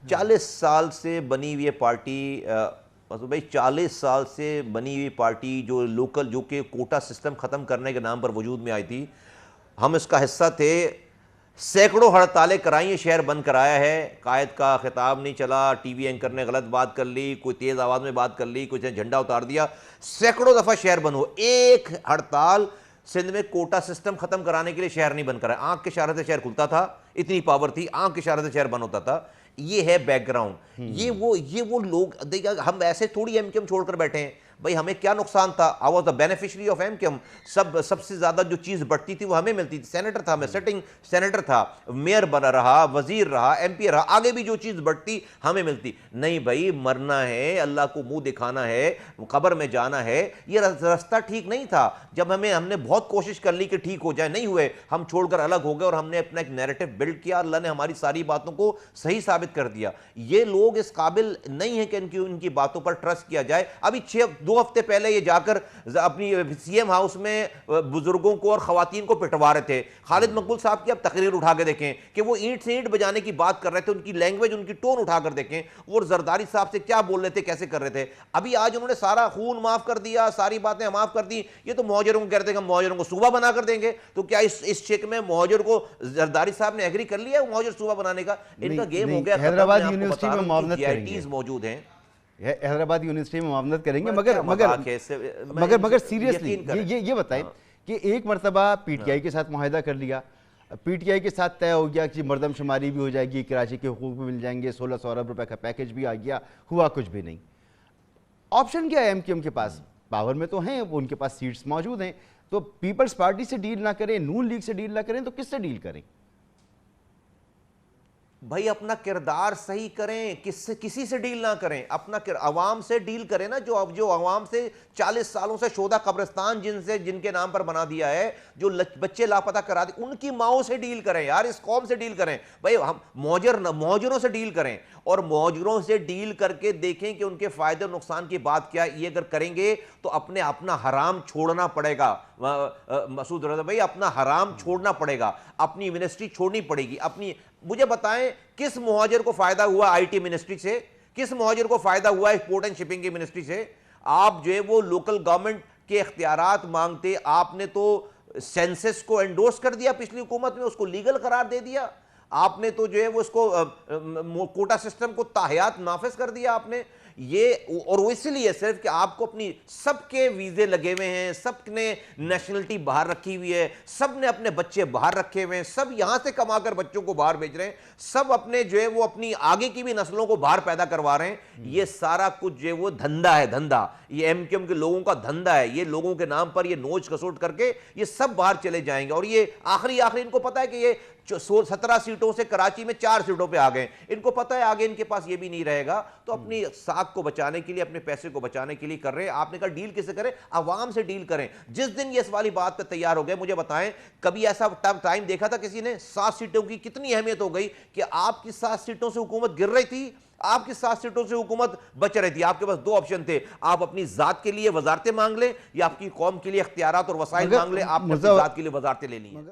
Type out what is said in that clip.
40 साल से बनी हुई पार्टी, मतलब भाई 40 साल से बनी हुई पार्टी जो लोकल, जो कि कोटा सिस्टम ख़त्म करने के नाम पर वजूद में आई थी, हम इसका हिस्सा थे। सैकड़ों हड़तालें कराई, शहर बंद कराया है, कायद का खिताब नहीं चला, टीवी एंकर ने गलत बात कर ली, कोई तेज़ आवाज़ में बात कर ली, कुछ ने झंडा उतार दिया, सैकड़ों दफ़ा शहर बंद हो। एक हड़ताल सिंध में कोटा सिस्टम खत्म कराने के लिए शहर नहीं बंद कराया। आंख के इशारे से शहर खुलता था, इतनी पावर थी, आंख के इशारे से शहर बंद होता था। ये है बैकग्राउंड। ये वो लोग देखिए, हम ऐसे थोड़ी एमकेएम छोड़कर बैठे हैं भाई, हमें क्या नुकसान था? I was the beneficiary of MKM. सबसे ज्यादा जो चीज बढ़ती थी वो हमें मिलती थी। सेनेटर था मैं, सिटिंग सेनेटर था, मेयर बना रहा, वजीर रहा, एमपी रहा, आगे भी जो चीज बढ़ती हमें मिलती। नहीं भाई, मरना है, अल्लाह को मुंह दिखाना है, कब्र में जाना है, ये रास्ता ठीक नहीं था। जब हमने बहुत कोशिश कर ली कि ठीक हो जाए, नहीं हुए, हम छोड़कर अलग हो गए और हमने अपना एक नैरेटिव बिल्ड किया। अल्लाह ने हमारी सारी बातों को सही साबित कर दिया। ये लोग इस काबिल नहीं है कि इनकी बातों पर ट्रस्ट किया जाए। अभी 2 हफ्ते पहले ये जाकर अपनी सीएम हाउस में बुजुर्गों को और खवातीन को पिटवा रहे थे। खालिद मकबूल साहब की आप तकरीर उठा के देखें कि वो ईंट से ईंट बजाने की बात कर रहे थे, उनकी लैंग्वेज, उनकी टोन उठाकर देखें, वो जरदारी साहब से क्या बोल रहे थे, कैसे कर रहे थे। अभी आज उन्होंने सारा खून माफ कर दिया, सारी बातें माफ कर दी। ये तो मुहाजिरों को कहते हैं कि मुहाजिरों को सूबा बना कर देंगे। तो क्या इस शेक में मुहाजिर को जरदारी साहब ने एग्री कर लिया मुहाजिर सूबा बनाने का? इनका गेम हो गया। हैदराबाद यूनिवर्सिटी में मामलत करेंगे, मौजूद हैं, हैदराबाद यूनिवर्सिटी में मामलत करेंगे, मगर सीरियसली ये बताएं कि एक मरतबा पीटीआई के साथ मुआहिदा कर लिया, पीटीआई के साथ तय हो गया कि मर्दमशुमारी भी हो जाएगी, कराची के हुकूक भी मिल जाएंगे, 1600 अरब रुपए का पैकेज भी आ गया, हुआ कुछ भी नहीं। ऑप्शन क्या है एमकेएम के पास? पावर में तो हैं, उनके पास सीट्स मौजूद हैं, तो पीपल्स पार्टी से डील ना करें, नून लीग से डील ना करें, तो किससे डील करें? भाई अपना किरदार सही करें, किसी से डील ना करें, अपना अवाम से डील करें ना। जो अवाम से 40 सालों से शोधा कब्रिस्तान जिनके नाम पर बना दिया है, जो बच्चे लापता करा दिए, उनकी माओं से डील करें यार, इस कौम से डील करें भाई। हम मुहाजिरों से डील करें और मुहाजिरों से डील करके देखें कि उनके फायदे और नुकसान की बात क्या। ये अगर करेंगे तो अपना हराम छोड़ना पड़ेगा मसूद रजा भाई, अपना हराम छोड़ना पड़ेगा, अपनी मिनिस्ट्री छोड़नी पड़ेगी। मुझे बताएं किस मुहाजिर को फायदा हुआ आईटी मिनिस्ट्री से? किस मुहाजिर को फायदा हुआ पोर्ट एंड शिपिंग की मिनिस्ट्री से? आप जो है वो लोकल गवर्नमेंट के इख्तियारात मांगते, आपने तो सेंसस को एंडोर्स कर दिया पिछली हुकूमत में, उसको लीगल करार दे दिया। आपने तो जो है वो इसको कोटा सिस्टम को ताहयात नाफिज कर दिया आपने। ये और वो इसलिए सिर्फ कि आपको अपनी, सबके वीजे लगे हुए हैं, सबने नेशनलिटी बाहर रखी हुई है, सब ने अपने बच्चे बाहर रखे हुए हैं, सब यहां से कमाकर बच्चों को बाहर भेज रहे हैं, सब अपने जो है वो अपनी आगे की भी नस्लों को बाहर पैदा करवा रहे हैं। ये सारा कुछ जो है वो धंधा है, धंधा। ये एमकेएम के लोगों का धंधा है। ये लोगों के नाम पर ये नोच कसोट करके ये सब बाहर चले जाएंगे। और ये आखिरी इनको पता है कि ये 17 सीटों से कराची में 4 सीटों पे आ गए, इनको पता है आगे इनके पास ये भी नहीं रहेगा। तो अपनी साख को बचाने के लिए, अपने पैसे को बचाने के लिए कर रहे हैं। आपने कहा डील किससे करें? अवाम से डील करें। जिस दिन ये इस वाली बात पे तैयार हो गए, मुझे बताएं कभी ऐसा टाइम देखा था किसी ने? 7 सीटों की कितनी अहमियत हो गई कि आपकी 7 सीटों से हुकूमत गिर रही थी, आपकी 7 सीटों से हुकूमत बच रही थी। आपके पास 2 ऑप्शन थे, आप अपनी जात के लिए वजारतें मांग लें या आपकी कौम के लिए इख्तियारात और वसाइल मांग लें। आपने अपनी जात के लिए वजारतें ले ली।